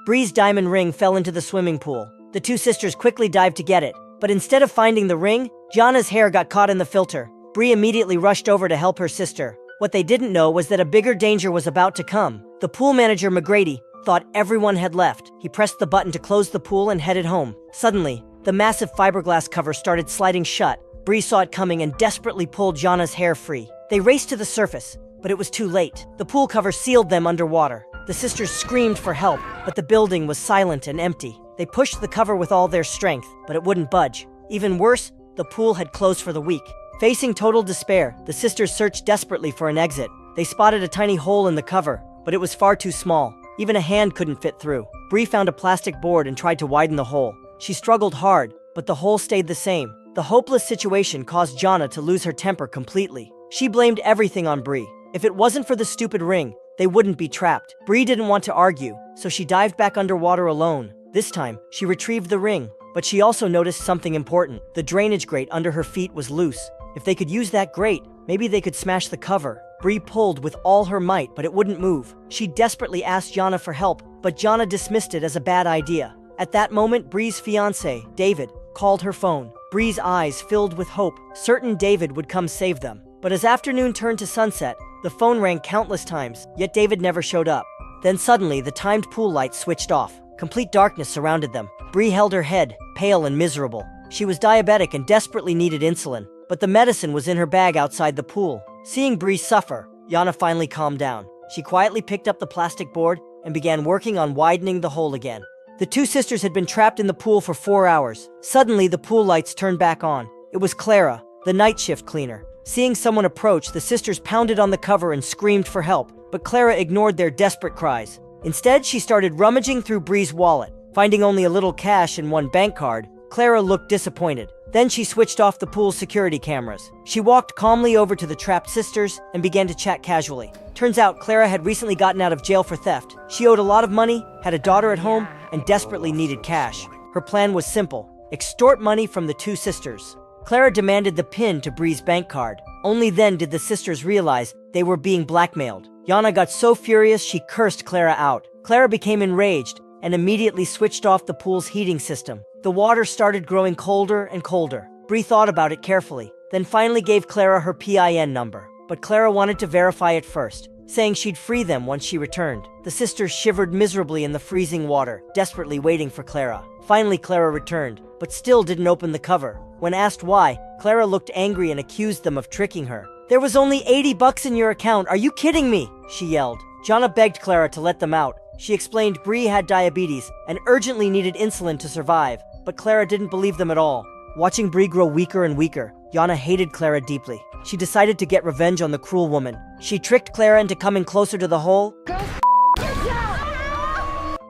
Bree's diamond ring fell into the swimming pool. The two sisters quickly dived to get it, but instead of finding the ring, Gianna's hair got caught in the filter. Bree immediately rushed over to help her sister. What they didn't know was that a bigger danger was about to come. The pool manager, McGrady, thought everyone had left. He pressed the button to close the pool and headed home. Suddenly, the massive fiberglass cover started sliding shut. Bree saw it coming and desperately pulled Gianna's hair free. They raced to the surface, but it was too late. The pool cover sealed them underwater. The sisters screamed for help, but the building was silent and empty. They pushed the cover with all their strength, but it wouldn't budge. Even worse, the pool had closed for the week. Facing total despair, the sisters searched desperately for an exit. They spotted a tiny hole in the cover, but it was far too small. Even a hand couldn't fit through. Bree found a plastic board and tried to widen the hole. She struggled hard, but the hole stayed the same. The hopeless situation caused Gianna to lose her temper completely. She blamed everything on Bree. If it wasn't for the stupid ring, they wouldn't be trapped. Bree didn't want to argue, so she dived back underwater alone. This time, she retrieved the ring, but she also noticed something important. The drainage grate under her feet was loose. If they could use that grate, maybe they could smash the cover. Bree pulled with all her might, but it wouldn't move. She desperately asked Gianna for help, but Gianna dismissed it as a bad idea. At that moment, Bree's fiancé, David, called her phone. Bree's eyes filled with hope, certain David would come save them. But as afternoon turned to sunset, the phone rang countless times, yet David never showed up. Then suddenly, the timed pool lights switched off. Complete darkness surrounded them. Bree held her head, pale and miserable. She was diabetic and desperately needed insulin, but the medicine was in her bag outside the pool. Seeing Bree suffer, Gianna finally calmed down. She quietly picked up the plastic board and began working on widening the hole again. The two sisters had been trapped in the pool for 4 hours. Suddenly, the pool lights turned back on. It was Clara, the night shift cleaner. Seeing someone approach, the sisters pounded on the cover and screamed for help, but Clara ignored their desperate cries. Instead, she started rummaging through Bree's wallet. Finding only a little cash and one bank card, Clara looked disappointed. Then she switched off the pool's security cameras. She walked calmly over to the trapped sisters and began to chat casually. Turns out Clara had recently gotten out of jail for theft. She owed a lot of money, had a daughter at home, and desperately needed cash. Her plan was simple: extort money from the two sisters. Clara demanded the PIN to Bree's bank card. Only then did the sisters realize they were being blackmailed. Gianna got so furious she cursed Clara out. Clara became enraged and immediately switched off the pool's heating system. The water started growing colder and colder. Bree thought about it carefully, then finally gave Clara her PIN number. But Clara wanted to verify it first, saying she'd free them once she returned. The sisters shivered miserably in the freezing water, desperately waiting for Clara. Finally, Clara returned, but still didn't open the cover. When asked why, Clara looked angry and accused them of tricking her. "There was only $80 in your account, are you kidding me?" she yelled. Gianna begged Clara to let them out. She explained Bree had diabetes and urgently needed insulin to survive, but Clara didn't believe them at all. Watching Bree grow weaker and weaker, Gianna hated Clara deeply. She decided to get revenge on the cruel woman. She tricked Clara into coming closer to the hole.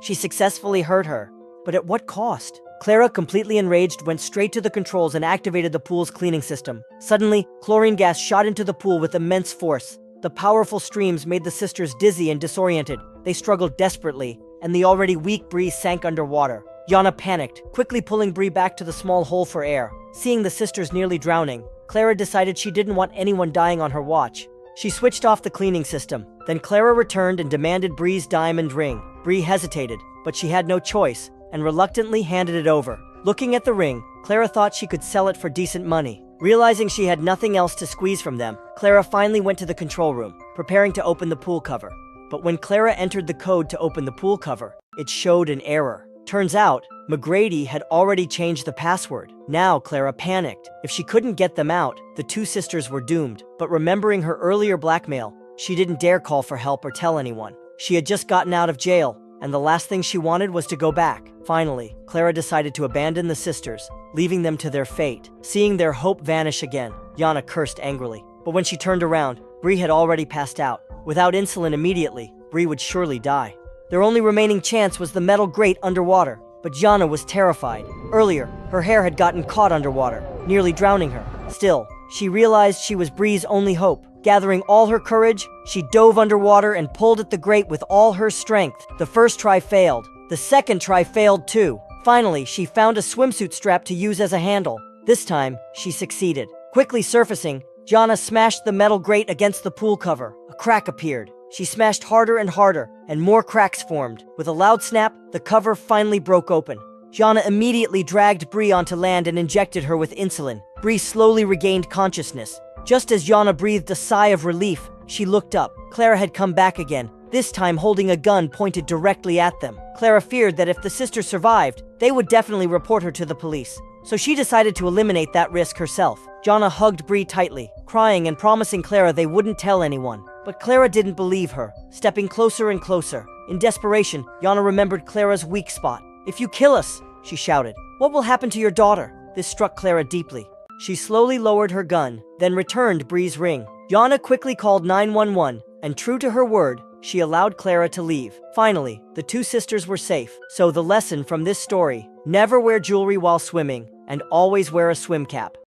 She successfully hurt her, but at what cost? Clara, completely enraged, went straight to the controls and activated the pool's cleaning system. Suddenly, chlorine gas shot into the pool with immense force. The powerful streams made the sisters dizzy and disoriented. They struggled desperately, and the already weak Bree sank underwater. Gianna panicked, quickly pulling Bree back to the small hole for air. Seeing the sisters nearly drowning, Clara decided she didn't want anyone dying on her watch. She switched off the cleaning system. Then Clara returned and demanded Bree's diamond ring. Bree hesitated, but she had no choice, and reluctantly handed it over. Looking at the ring, Clara thought she could sell it for decent money. Realizing she had nothing else to squeeze from them, Clara finally went to the control room, preparing to open the pool cover. But when Clara entered the code to open the pool cover, it showed an error. Turns out, McGrady had already changed the password. Now Clara panicked. If she couldn't get them out, the two sisters were doomed. But remembering her earlier blackmail, she didn't dare call for help or tell anyone. She had just gotten out of jail, and the last thing she wanted was to go back. Finally, Clara decided to abandon the sisters, leaving them to their fate. Seeing their hope vanish again, Gianna cursed angrily. But when she turned around, Bree had already passed out. Without insulin immediately, Bree would surely die. Their only remaining chance was the metal grate underwater, but Gianna was terrified. Earlier, her hair had gotten caught underwater, nearly drowning her. Still, she realized she was Bree's only hope. Gathering all her courage, she dove underwater and pulled at the grate with all her strength. The first try failed. The second try failed too. Finally, she found a swimsuit strap to use as a handle. This time, she succeeded. Quickly surfacing, Gianna smashed the metal grate against the pool cover. A crack appeared. She smashed harder and harder, and more cracks formed. With a loud snap, the cover finally broke open. Gianna immediately dragged Bree onto land and injected her with insulin. Bree slowly regained consciousness. Just as Gianna breathed a sigh of relief, she looked up. Clara had come back again, this time holding a gun pointed directly at them. Clara feared that if the sisters survived, they would definitely report her to the police. So she decided to eliminate that risk herself. Gianna hugged Bree tightly, crying and promising Clara they wouldn't tell anyone. But Clara didn't believe her, stepping closer and closer. In desperation, Gianna remembered Clara's weak spot. "If you kill us," she shouted, "what will happen to your daughter?" This struck Clara deeply. She slowly lowered her gun, then returned Bree's ring. Gianna quickly called 911, and true to her word, she allowed Clara to leave. Finally, the two sisters were safe. So the lesson from this story: never wear jewelry while swimming, and always wear a swim cap.